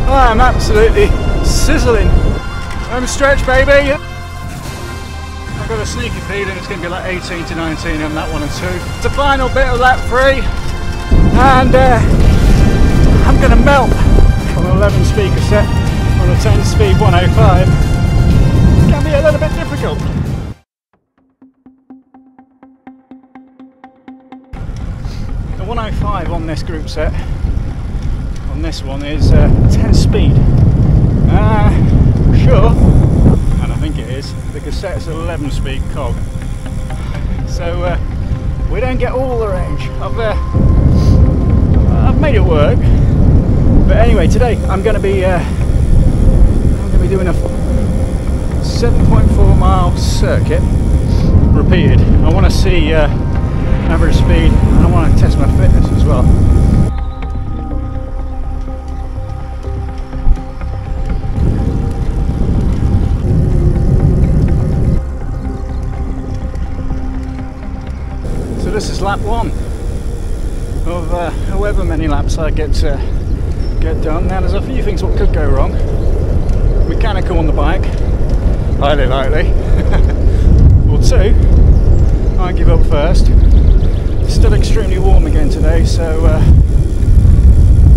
I'm absolutely sizzling. Home stretch, baby. I've got a sneaky feeling it's going to be like 18 to 19 on that 1 and 2. It's the final bit of lap 3, and I'm going to melt on an 11 speed cassette on a 10 speed 105. It can be a little bit difficult. The 105 on this group set, on this one, is 10 speed. Sure, and I think it is, the cassette's an 11 speed cog. So we don't get all the range. I've made it work. But anyway, today I'm going to be doing a 7.4 mile circuit repeated. I want to see average speed, and I want to test my fitness as well. So this is lap 1 of however many laps I get done. Now there's a few things what could go wrong. Mechanical on the bike, highly likely. Or 2, I give up first. Still extremely warm again today, so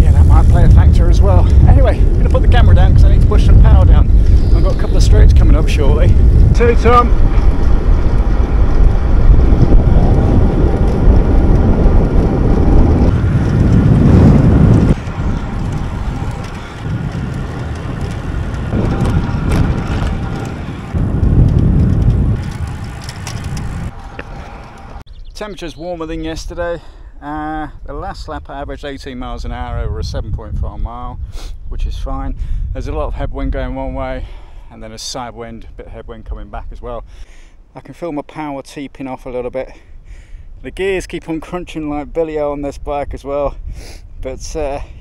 yeah, that might play a factor as well. Anyway, I'm going to put the camera down because I need to push some power down. I've got a couple of straights coming up shortly. 2 Tom. Temperature's warmer than yesterday. The last lap I averaged 18 miles an hour over a 7.4 mile, which is fine. There's a lot of headwind going one way, and then a side wind, a bit of headwind coming back as well. I can feel my power teeping off a little bit. The gears keep on crunching like Billy O on this bike as well. But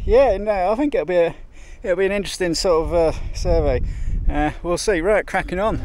yeah, no, I think it'll be an interesting sort of survey. We'll see. Right, cracking on.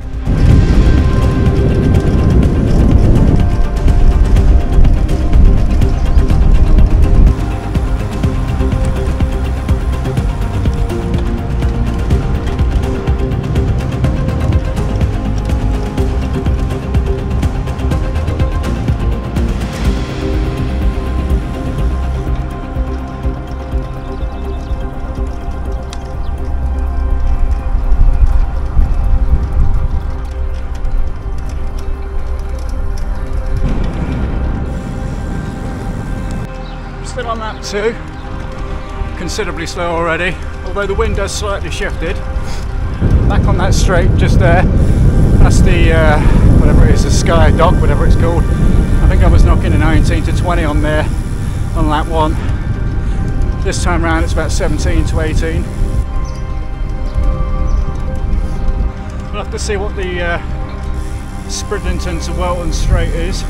Still on lap 2, considerably slow already, although the wind has slightly shifted. Back on that straight just there, that's the whatever it is, the Sky Dock, whatever it's called. I think I was knocking a 19 to 20 on there on lap 1. This time round it's about 17 to 18. We'll have to see what the Spridlington to Welton straight is.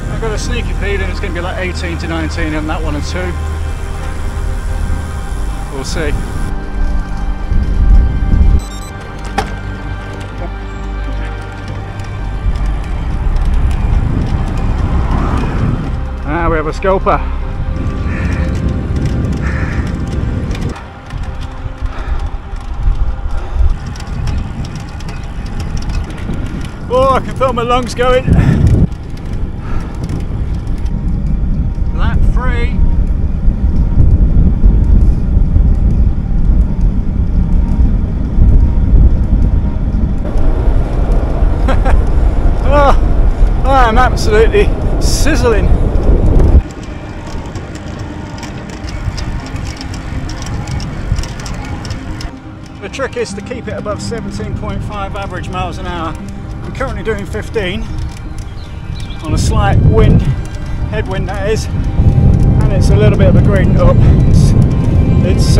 I've got a sneaky feeling it's going to be like 18 to 19 on that 1 and 2. We'll see. Ah, we have a scalper. Oh, I can feel my lungs going. Lap 3. Oh, I'm absolutely sizzling. The trick is to keep it above 17.5 average miles an hour. I'm currently doing 15 on a slight wind, headwind that is, and it's a little bit of a gradient up. It's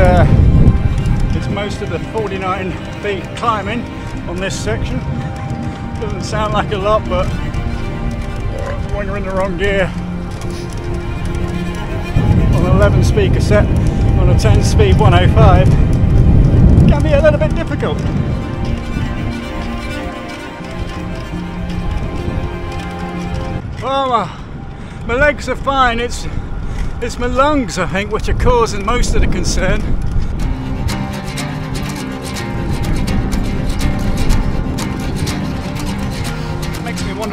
most of the 49 feet climbing on this section. Doesn't sound like a lot, but when you're in the wrong gear on an 11 speed cassette on a 10 speed 105, it can be a little bit difficult. Well, my legs are fine. It's my lungs, I think, which are causing most of the concern.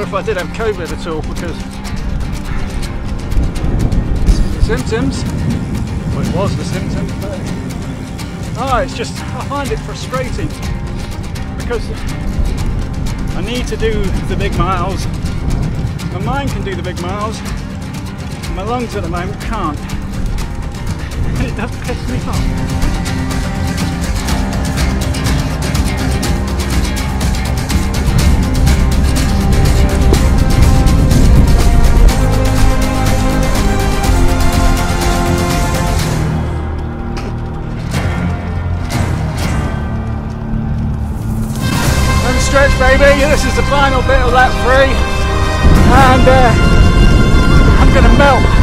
wonder if I did have COVID at all, because symptoms, well, it was the symptoms, but it's just, I find it frustrating because I need to do the big miles. My mind can do the big miles, my lungs at the moment can't, and it does piss me off. Stretch, baby, this is the final bit of lap 3, and I'm gonna melt.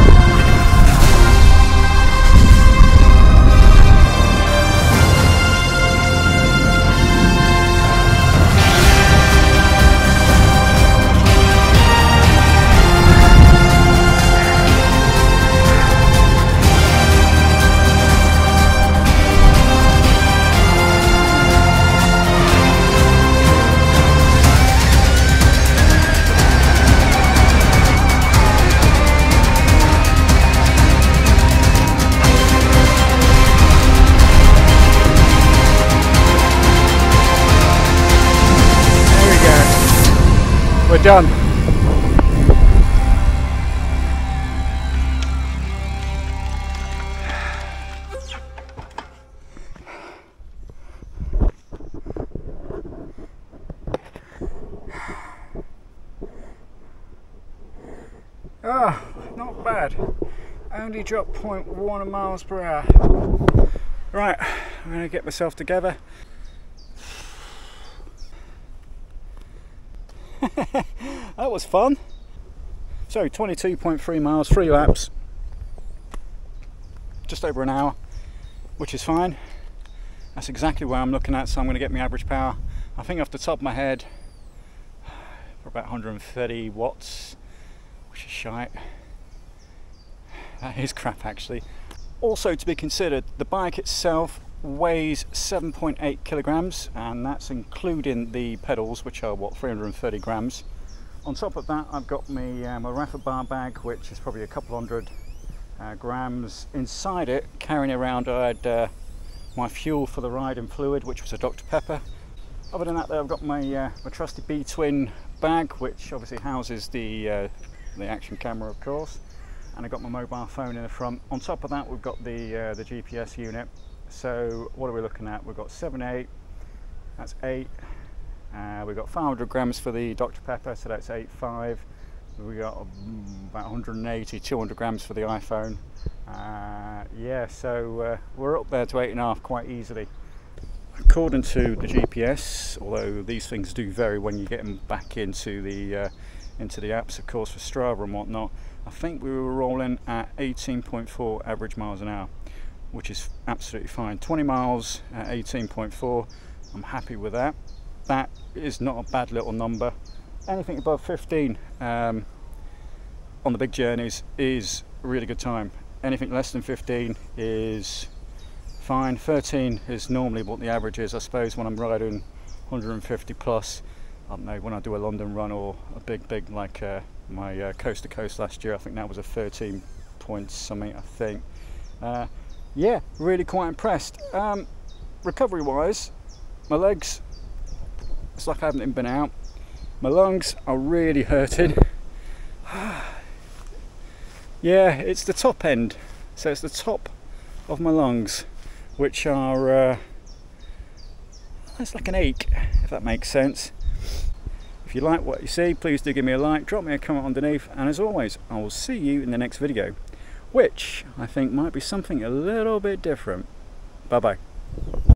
We're done. Ah, not bad. Only dropped 0.1 miles per hour. Right, I'm going to get myself together. That was fun. So 22.3 miles, 3 laps, just over an hour, which is fine. That's exactly where I'm looking at, so I'm going to get my average power. I think off the top of my head, for about 130 watts, which is shite. That is crap actually. Also to be considered, the bike itself weighs 7.8 kilograms, and that's including the pedals, which are what, 330 grams. On top of that, I've got my Rafa bar bag, which is probably a couple hundred grams. Inside it, carrying around, I had my fuel for the ride and fluid, which was a Dr. Pepper. Other than that, though, I've got my trusty B-twin bag, which obviously houses the action camera, of course, and I've got my mobile phone in the front. On top of that, we've got the GPS unit. So what are we looking at? We've got 7.8, that's 8. We've got 500 grams for the Dr. Pepper, so that's 8.5. We got about 180, 200 grams for the iPhone. Yeah, so we're up there to 8.5 quite easily. According to the GPS, although these things do vary when you get them back into the apps, of course, for Strava and whatnot, I think we were rolling at 18.4 average miles an hour, which is absolutely fine. 20 miles at 18.4, I'm happy with that. That is not a bad little number. Anything above 15 on the big journeys is a really good time. Anything less than 15 is fine. 13 is normally what the average is, I suppose, when I'm riding 150 plus. I don't know, when I do a London run or a big like my coast to coast last year, I think that was a 13 point something, I think. Yeah, really quite impressed. Recovery wise, my legs, it's like I haven't even been out. My lungs are really hurting. Yeah, it's the top end, so it's the top of my lungs, which are it's like an ache, if that makes sense. If you like what you see, please do give me a like, drop me a comment underneath, and as always, I will see you in the next video, which I think might be something a little bit different. Bye bye.